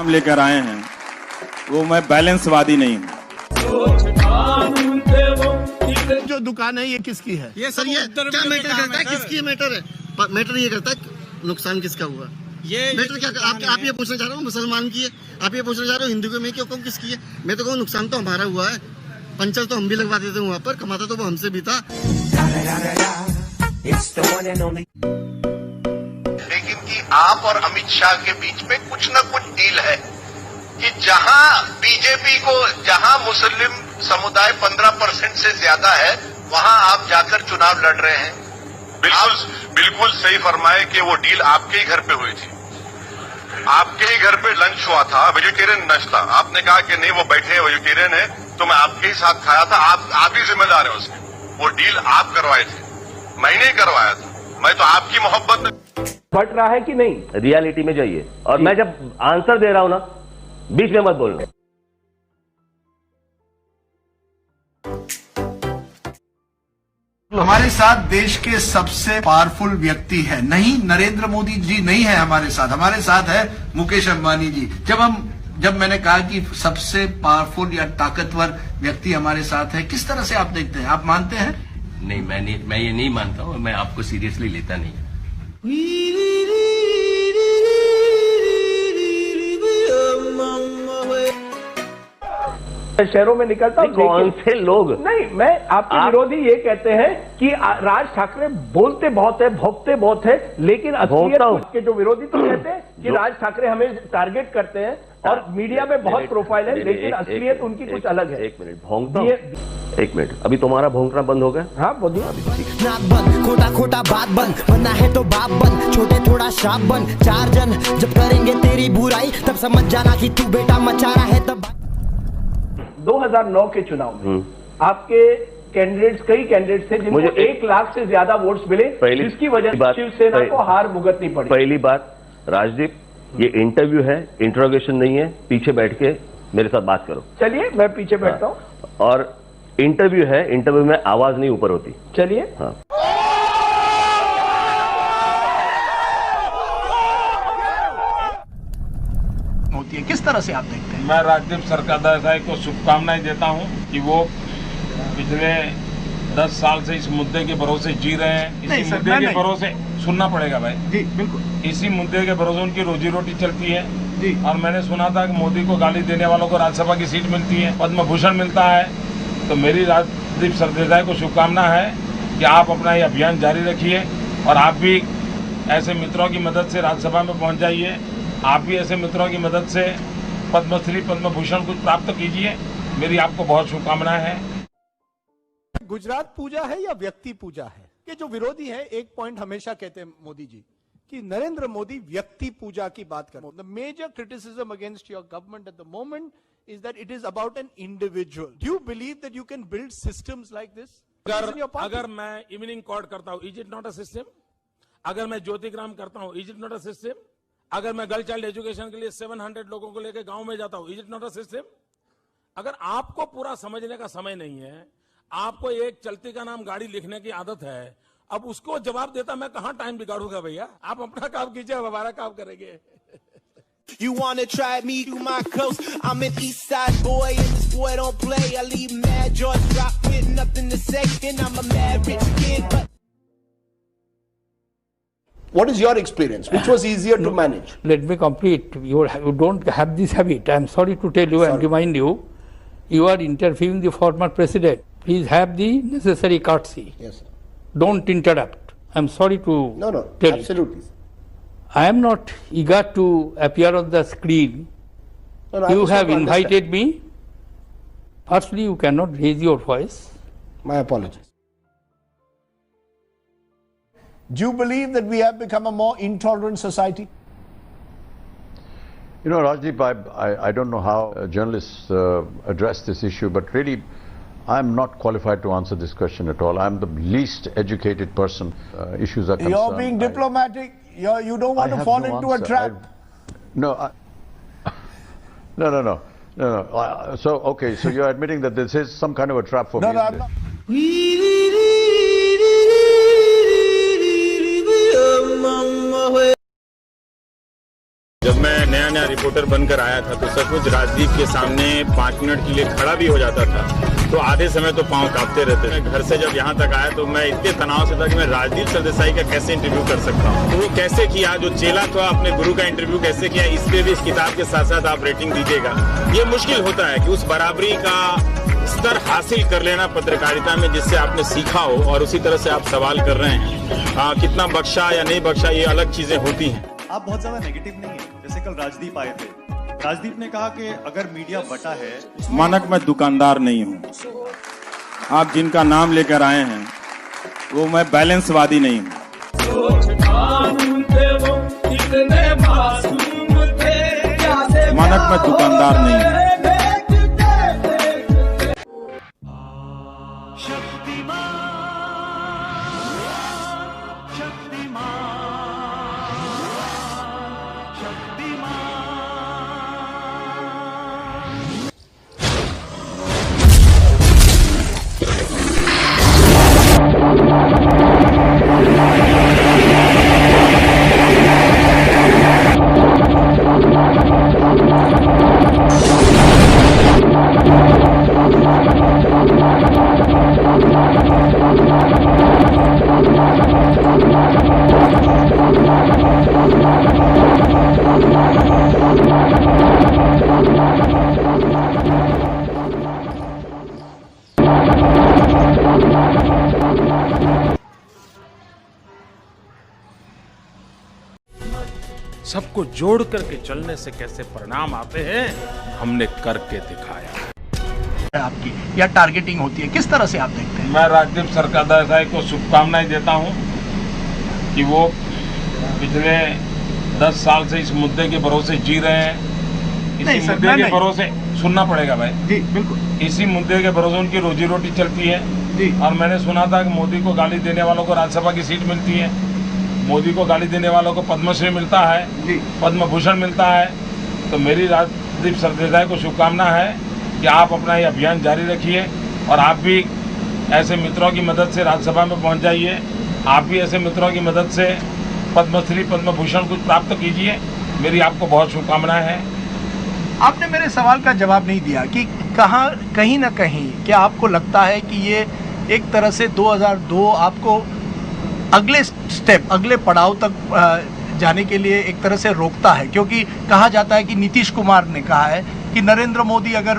हम लेकर आए हैं वो मैं बैलेंसवादी नहीं हूँ। जो दुकान है ये किसकी है? ये सर ये क्या मैटर करता है? किसकी मैटर है? मैटर ये करता है नुकसान किसका हुआ? ये मैटर क्या आप ये पूछना चाह रहे हो मुसलमान की है, आप ये पूछना चाह रहे हो हिंदू के में क्यों कौन किसकी है? मैं तो कहूँ नुकसान तो हमारा हुआ है, पंचर तो हम भी लगवा देते वहाँ पर, कमाता तो वो हमसे भी था। लेकिन कि आप और अमित शाह के बीच में कुछ न कुछ डील है कि जहां बीजेपी को, जहां मुस्लिम समुदाय 15% से ज्यादा है वहां आप जाकर चुनाव लड़ रहे हैं। बिल्कुल सही फरमाए कि वो डील आपके ही घर पे हुई थी, आपके ही घर पे लंच हुआ था, वेजिटेरियन लंच था। आपने कहा कि नहीं वो बैठे वेजिटेरियन है तो मैं आपके ही साथ खाया था, आप ही जिम्मेदार है उसके। वो डील आप करवाए थे, मैंने करवाया था। मैं तो आपकी मोहब्बत में फट रहा है कि नहीं, रियलिटी में जाइए। और मैं जब आंसर दे रहा हूं ना, बीच में मत बोलना। हमारे साथ देश के सबसे पावरफुल व्यक्ति है, नहीं नरेंद्र मोदी जी नहीं है हमारे साथ है मुकेश अंबानी जी। जब मैंने कहा कि सबसे पावरफुल या ताकतवर व्यक्ति हमारे साथ है, किस तरह से आप देखते हैं? आप मानते हैं? नहीं, मैं ये नहीं मानता हूं, मैं आपको सीरियसली लेता नहीं। शहरों में निकलता हूं, कौन से लोग नहीं, मैं आपके विरोधी ये कहते हैं कि राज ठाकरे बोलते बहुत है, भोंकते बहुत है, लेकिन असलियत के जो विरोधी तो कहते हैं कि राज ठाकरे हमें टारगेट करते हैं और मीडिया में बहुत प्रोफाइल है, लेकिन असलियत उनकी कुछ अलग है। एक मिनट भोंकता हूं, एक मिनट, अभी तुम्हारा भोंकना बंद हो गया? हाँ बोलिए। नाक बंद, खोटा खोटा बात बंद, बनना है तो बाप बंद, छोटे थोड़ा शाप बंद। 4 जन जब करेंगे तेरी बुराई तब समझ जाना कि तू बेटा मचा रहा है तब। 2009 के चुनाव में आपके कैंडिडेट्स, कई कैंडिडेट्स थे जिनको 1 लाख से ज्यादा वोट्स मिले, जिसकी वजह से शिवसेना को हार भुगतनी पड़ी। पहली बात, राजदीप ये इंटरव्यू है, इंट्रोगेशन नहीं है, पीछे बैठ के मेरे साथ बात करो। चलिए मैं पीछे बैठता हूँ। और इंटरव्यू है, इंटरव्यू में आवाज नहीं ऊपर होती। चलिए। हाँ, होती है, किस तरह से आप देखते हैं? मैं राजदीप सरकारदासाई को शुभकामनाएं देता हूं कि वो पिछले 10 साल से इस मुद्दे के भरोसे जी रहे हैं। इसी मुद्दे के भरोसे सुनना पड़ेगा भाई जी, बिल्कुल। इसी मुद्दे के भरोसे उनकी रोजी रोटी चलती है जी। और मैंने सुना था कि मोदी को गाली देने वालों को राज्यसभा की सीट मिलती है, पद्म भूषण मिलता है। तो मेरी राजदीप सरदेसाई को शुभकामना है कि आप अपना ये अभियान जारी रखिए और आप भी ऐसे मित्रों की मदद से राज्यसभा में पहुंच जाइए। आप भी ऐसे मित्रों की मदद से पद्मश्री पद्म भूषण कुछ प्राप्त कीजिए। मेरी आपको बहुत शुभकामनाएं हैं। गुजरात पूजा है या व्यक्ति पूजा है? कि जो विरोधी है एक पॉइंट हमेशा कहते हैं मोदी जी कि नरेंद्र मोदी व्यक्ति पूजा की बात कर रहे हैं। The major criticism against your government at the moment is that it is about an individual. Do you believe that you can build systems like this? अगर मैं इवनिंग कॉर्ड करता हूं, is it not a system? अगर मैं ज्योतिग्राम करता हूं, is it not a system? अगर मैं गर्ल चाइल्ड एजुकेशन के लिए 700 लोगों को लेकर गांव में जाता हूं, is it not a system? अगर आपको पूरा समझने का समय नहीं है, आपको एक चलती का नाम गाड़ी लिखने की आदत है, अब उसको जवाब देता मैं कहां टाइम बिगाड़ूंगा भैया? आप अपना काम कीजिए, हम हमारा काम करेंगे। You wanna try me to my close? I'm an east side boy and this boy don't play. I leave mad jaws drop with nothing to say, and I'm a mad rich kid. But what is your experience? Which was easier to manage? Let me complete. You don't have this habit. I am sorry to tell you and remind you, you are interviewing the former president. Please have the necessary courtesy. Yes, sir. Don't interrupt. I am sorry to No, tell absolutely. you. I am not eager to appear on the screen. No, you have invited me. Firstly, you cannot raise your voice. My apologies. Do you believe that we have become a more intolerant society? You know, Rajdeep, I don't know how journalists address this issue, but really, I'm not qualified to answer this question at all. I'm the least educated person. Issues are concerned. You're being diplomatic. You don't want to fall into a trap. No. No. So, okay, so you're admitting that this is some kind of a trap for me. No, I'm not. जब मैं नया पत्रकार या reporter बनकर आया था तो सचमुच राजदीप के सामने 5 मिनट के लिए खड़ा भी हो जाता था तो आधे समय तो पांव कांपते रहते थे। घर से जब यहाँ तक आया तो मैं इतने तनाव से था कि मैं राजदीप सरदेसाई का कैसे इंटरव्यू कर सकता हूँ। तो वो कैसे किया, जो चेला था अपने गुरु का इंटरव्यू कैसे किया, इस पे भी इस किताब के साथ साथ आप रेटिंग दीजिएगा। ये मुश्किल होता है कि उस बराबरी का स्तर हासिल कर लेना पत्रकारिता में जिससे आपने सीखा हो और उसी तरह से आप सवाल कर रहे हैं। कितना बख्शा या नहीं बख्शा ये अलग चीजें होती हैं। आप बहुत ज्यादा नेगेटिव नहीं है। जैसे कल राजदीप आए थे, राजदीप ने कहा कि अगर मीडिया बटा है, मानक मैं दुकानदार नहीं हूँ, आप जिनका नाम लेकर आए हैं वो मैं बैलेंसवादी नहीं हूँ। मानक मैं दुकानदार नहीं हूँ। सबको जोड़ करके चलने से कैसे परिणाम आते हैं हमने करके दिखाया। आपकी या टारगेटिंग होती है, किस तरह से आप देखते हैं? मैं राजदीप सरदेसाई को शुभकामनाएं देता हूं कि वो पिछले 10 साल से इस मुद्दे के भरोसे जी रहे हैं। इसी मुद्दे के भरोसे सुनना पड़ेगा भाई जी, बिल्कुल। इसी मुद्दे के भरोसे उनकी रोजी रोटी चलती है जी। और मैंने सुना था कि मोदी को गाली देने वालों को राज्यसभा की सीट मिलती है, मोदी को गाली देने वालों को पद्मश्री मिलता है, पद्म भूषण मिलता है। तो मेरी राजदीप सरदेसाई को शुभकामना है कि आप अपना ये अभियान जारी रखिए और आप भी ऐसे मित्रों की मदद से राज्यसभा में पहुंच जाइए। आप भी ऐसे मित्रों की मदद से पद्मश्री पद्म भूषण कुछ प्राप्त कीजिए। मेरी आपको बहुत शुभकामनाएं हैं। आपने मेरे सवाल का जवाब नहीं दिया कि कहीं ना कहीं क्या आपको लगता है कि ये एक तरह से 2002 आपको अगले स्टेप, अगले पड़ाव तक जाने के लिए एक तरह से रोकता है? क्योंकि कहा जाता है कि नीतीश कुमार ने कहा है कि नरेंद्र मोदी अगर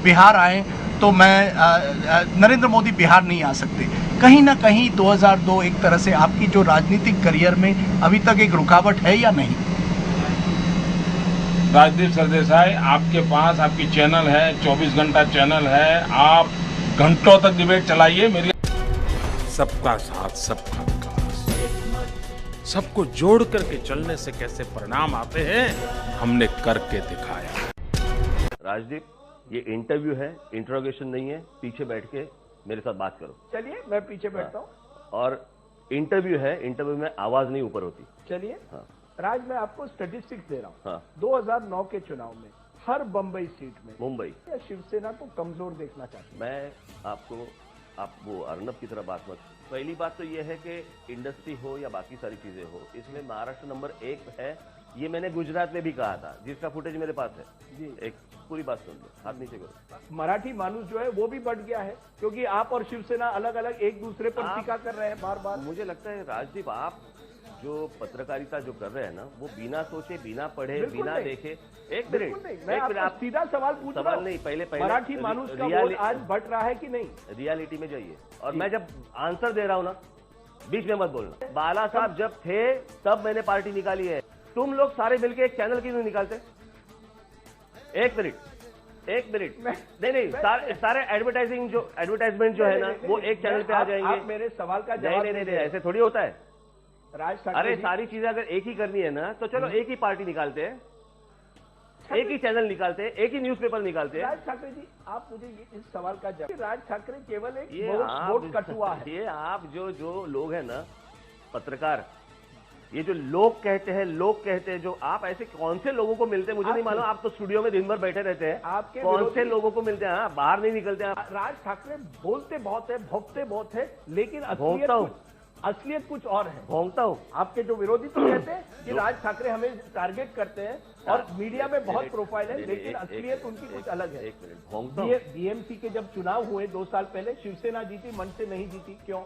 बिहार आए तो नरेंद्र मोदी बिहार नहीं आ सकते। कहीं ना कहीं 2002 एक तरह से आपकी जो राजनीतिक करियर में अभी तक एक रुकावट है या नहीं? राजदीप सरदेसाई, आपके पास आपकी चैनल है, 24 घंटा चैनल है, आप घंटों तक डिबेट चलाइए। मेरी सबका साथ सबका विकास, सबको जोड़ करके चलने से कैसे परिणाम आते हैं हमने करके दिखाया। राजदीप, ये इंटरव्यू है, इंट्रोगेशन नहीं है। पीछे बैठ के मेरे साथ बात करो। चलिए, मैं पीछे बैठता हूँ। और इंटरव्यू है, इंटरव्यू में आवाज नहीं ऊपर होती। चलिए। हाँ। राज, मैं आपको स्टैटिस्टिक्स दे रहा हूँ। हाँ। 2009 के चुनाव में हर बम्बई सीट में मुंबई या शिवसेना को कमजोर देखना चाहते हैं। मैं आप वो अर्नब की तरह बात मत। पहली बात तो ये है कि इंडस्ट्री हो या बाकी सारी चीजें हो, इसमें महाराष्ट्र नंबर 1 है। ये मैंने गुजरात में भी कहा था, जिसका फुटेज मेरे पास है जी। एक पूरी बात सुन लो, हाथ नीचे करो। मराठी मानुस जो है वो भी बढ़ गया है क्योंकि आप और शिवसेना अलग अलग एक दूसरे पर टीका कर रहे हैं बार बार। मुझे लगता है राजदीप, आप जो पत्रकारिता जो कर रहे हैं ना, वो बिना सोचे, बिना पढ़े, बिना देखे। एक मिनट, मैं आपको सीधा सवाल पूछ रहा हूं। नहीं, पहले मराठी मानुस का वोट आज बढ़ रहा है कि नहीं? रियलिटी में जाइए। और मैं जब आंसर दे रहा हूं ना, बीच में मत बोलना। बाला साहब जब थे तब मैंने पार्टी निकाली है। तुम लोग सारे मिलके एक चैनल क्यों नहीं निकालते? एक मिनट नहीं, सारे एडवर्टाइजमेंट जो है ना, वो एक चैनल पे आ जाएंगे। आप मेरे सवाल का जवाब नहीं, ऐसे थोड़ी होता है। अरे सारी चीजें अगर एक ही करनी है ना, तो चलो एक ही पार्टी निकालते हैं, एक ही चैनल निकालते हैं, एक ही न्यूज़पेपर निकालते हैं। राज ठाकरे जी, आप मुझे इस सवाल का जवाब। राज ठाकरे केवल एक वोट कटुआ है। ये आप जो लोग हैं ना, पत्रकार, ये जो लोग कहते हैं, जो आप ऐसे कौन से लोगों को मिलते हैं मुझे नहीं मालूम। आप तो स्टूडियो में दिन भर बैठे रहते हैं। आपके कौन से लोगों को मिलते हैं? बाहर नहीं निकलते हैं। राज ठाकरे बोलते बहुत है, भोंकते बहुत है, लेकिन भोंकता हूँ असलियत कुछ और है। भोंगता हूँ। आपके जो विरोधी तो कहते हैं कि राज ठाकरे हमें टारगेट करते हैं और मीडिया में बहुत प्रोफाइल है, लेकिन असलियत उनकी कुछ अलग है। बीएमसी के जब चुनाव हुए 2 साल पहले, शिवसेना जीती, मन से नहीं जीती, क्यों?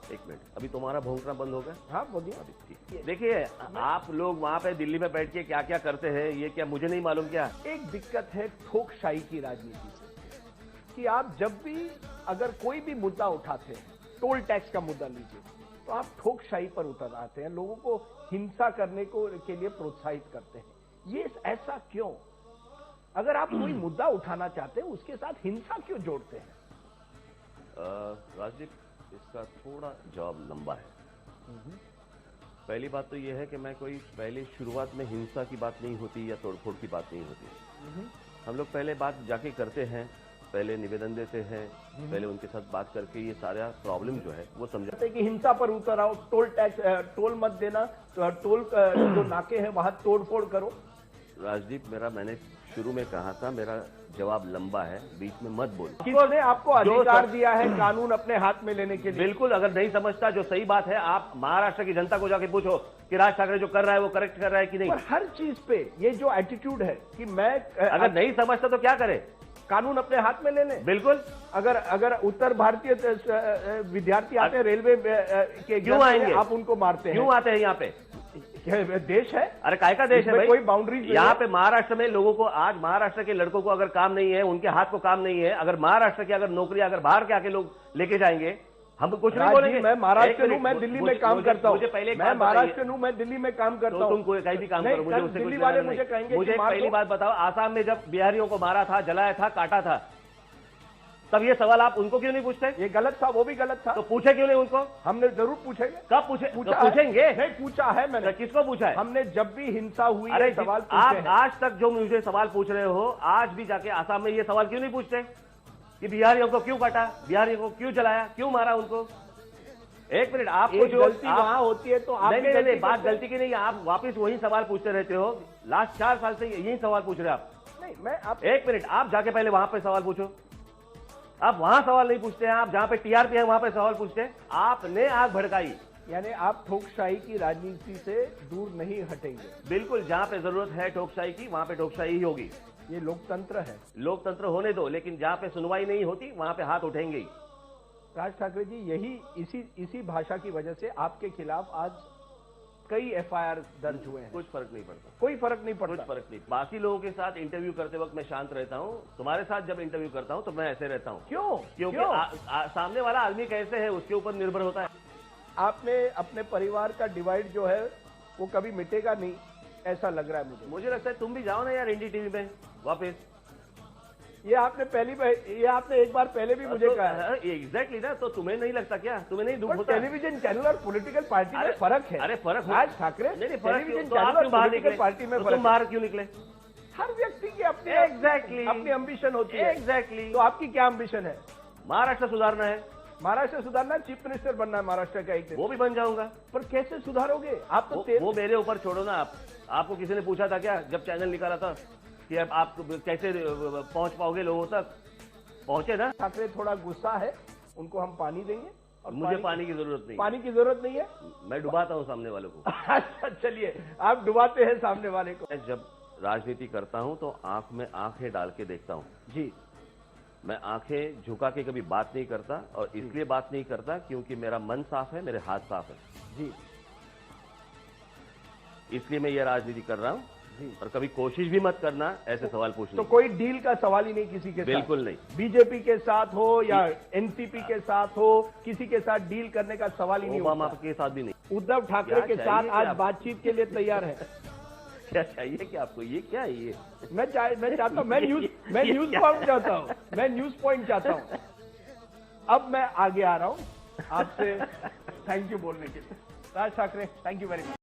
एक मिनट, अभी तुम्हारा भौंकना बंद हो गया? हाँ बोलिए। देखिए, आप लोग वहां पे दिल्ली में बैठ के क्या क्या करते हैं, ये क्या मुझे नहीं मालूम क्या? एक दिक्कत है ठोकशाही की राजनीति से, कि आप जब भी अगर कोई भी मुद्दा उठाते हैं, टोल टैक्स का मुद्दा लीजिए, तो आप ठोकशाही पर उतर आते हैं, लोगों को हिंसा करने के लिए प्रोत्साहित करते हैं। ये ऐसा क्यों? अगर आप कोई मुद्दा उठाना चाहते हैं, उसके साथ हिंसा क्यों जोड़ते हैं? राजदीप, इसका थोड़ा जवाब लंबा है। पहली बात तो यह है कि मैं कोई पहले शुरुआत में हिंसा की बात नहीं होती या तोड़फोड़ की बात नहीं होती। हम लोग पहले बात जाके करते हैं, पहले निवेदन देते हैं, पहले उनके साथ बात करके ये सारा प्रॉब्लम जो है वो समझाते हैं कि हिंसा पर उतर आओ, टोल टैक्स, टोल मत देना, तो टोल जो नाके हैं वहां तोड़फोड़ करो। राजदीप, मैंने शुरू में कहा था, मेरा जवाब लंबा है, बीच में मत बोलो। किसने आपको अधिकार दिया है कानून अपने हाथ में लेने के लिए? बिल्कुल, अगर नहीं समझता जो सही बात है, आप महाराष्ट्र की जनता को जाके पूछो कि राज ठाकरे जो कर रहा है वो करेक्ट कर रहा है कि नहीं। पर हर चीज पे ये जो एटीट्यूड है कि मैं अगर नहीं समझता तो क्या करे? कानून अपने हाथ में ले लें। बिल्कुल। अगर उत्तर भारतीय विद्यार्थी आते हैं रेलवे के, क्यों आएंगे? आप उनको मारते हैं, क्यों आते हैं यहाँ पे? देश है। अरे काय का देश है भाई? कोई बाउंड्रीज यहाँ पे महाराष्ट्र में लोगों को, आज महाराष्ट्र के लड़कों को अगर काम नहीं है, उनके हाथ को काम नहीं है, अगर महाराष्ट्र की अगर नौकरी अगर बाहर के आके लोग लेके जाएंगे, हम कुछ नहीं बोलेंगे। मैं महाराष्ट्र हूँ, मैं दिल्ली में काम करता हूँ। मैं महाराष्ट्र हूँ, मैं दिल्ली में काम करता हूँ। तुम कोई कहीं भी काम करो, मुझे उससे दिल्ली वाले मुझे कहेंगे। मुझे पहली बात बताओ, आसाम में जब बिहारियों को मारा था, जलाया था, काटा था, तब ये सवाल आप उनको क्यों नहीं पूछते? ये गलत था, वो भी गलत था। तो पूछे क्यों नहीं उनको? हमने जरूर पूछेंगे। कब पूछे? पूछेंगे। नहीं पूछा है मैंने। किसको पूछा है? हमने जब भी हिंसा हुई अरे सवाल पूछे आप हैं। आज तक जो मुझे सवाल पूछ रहे हो, आज भी जाके आसाम में ये सवाल क्यों नहीं पूछते कि बिहारियों को क्यों काटा, बिहारियों को क्यों जलाया, क्यों मारा उनको? एक मिनट, आपको जो गलती वहां होती है तो आप नहीं, बात गलती की नहीं, आप वापिस वही सवाल पूछते रहते हो। लास्ट 4 साल से यही सवाल पूछ रहे आप। नहीं, मैं आप एक मिनट, आप जाके पहले वहां पे सवाल पूछो। आप वहां सवाल नहीं पूछते हैं, आप जहां पे टीआरपी है वहां पे सवाल पूछते हैं। आपने आग भड़काई, यानी आप ठोकशाही की राजनीति से दूर नहीं हटेंगे। बिल्कुल, जहां पे जरूरत है ठोकशाही की, वहां पे ठोकशाही ही होगी। ये लोकतंत्र है। लोकतंत्र होने दो, लेकिन जहां पे सुनवाई नहीं होती वहां पे हाथ उठेंगे ही। राज ठाकरे जी, इसी भाषा की वजह से आपके खिलाफ आज कई एफआईआर दर्ज हुए हैं। कुछ फर्क नहीं पड़ता। कोई फर्क नहीं पड़ता। कुछ फर्क नहीं। बाकी लोगों के साथ इंटरव्यू करते वक्त मैं शांत रहता हूं, तुम्हारे साथ जब इंटरव्यू करता हूं तो मैं ऐसे रहता हूं। क्यों? क्योंकि सामने वाला आदमी कैसे है उसके ऊपर निर्भर होता है। आपने अपने परिवार का डिवाइड जो है वो कभी मिटेगा नहीं, ऐसा लग रहा है मुझे लगता है। तुम भी जाओ ना यार इंडी टीवी में वापस। ये आपने एक बार पहले भी मुझे कहा है। एग्जैक्टली ना, तो तुम्हें नहीं लगता क्या? तुम्हें नहीं दुख होता? टेलीविजन चैनल और पॉलिटिकल पार्टी में फर्क है। अरे फर्क राज ठाकरे, टेलीविजन चैनल और पॉलिटिकल पार्टी में तुम बाहर क्यों निकले? हर व्यक्ति की अपनी अपनी एम्बिशन होती है। एग्जैक्टली। तो आपकी क्या एम्बिशन है? महाराष्ट्र सुधारना है। महाराष्ट्र सुधारना, चीफ मिनिस्टर बनना है महाराष्ट्र का एक दिन। वो भी बन जाऊंगा। पर कैसे सुधारोगे आप? तो वो मेरे ऊपर छोड़ो ना। आपको किसी ने पूछा था क्या जब चैनल निकाला था कि अब आप कैसे पहुंच पाओगे लोगों तक? पहुंचे ना। ठाकरे थोड़ा गुस्सा है, उनको हम पानी देंगे। और मुझे पानी की जरूरत नहीं। पानी की जरूरत नहीं है, मैं डुबाता हूं सामने वालों को। अच्छा चलिए, आप डुबाते हैं सामने वाले को। जब राजनीति करता हूं तो आंख में आंखें डाल के देखता हूं जी। मैं आंखें झुका के कभी बात नहीं करता, और इसलिए बात नहीं करता क्योंकि मेरा मन साफ है, मेरे हाथ साफ है जी। इसलिए मैं ये राजनीति कर रहा हूं। और कभी कोशिश भी मत करना ऐसे सवाल पूछने। तो कोई डील का सवाल ही नहीं किसी के साथ? बिल्कुल नहीं। बीजेपी के साथ हो या एनसीपी के साथ हो, किसी के साथ डील करने का सवाल ही नहीं होता। ओबामा के साथ भी नहीं। उद्धव ठाकरे के साथ आज बातचीत के लिए तैयार है। क्या चाहिए क्या आपको? ये क्या है ये? मैं चाहता हूँ, मैं न्यूज पॉइंट चाहता हूँ, मैं न्यूज पॉइंट चाहता हूँ। अब मैं आगे आ रहा हूँ आपसे थैंक यू बोलने के लिए। Raj Thackeray, thank you very much.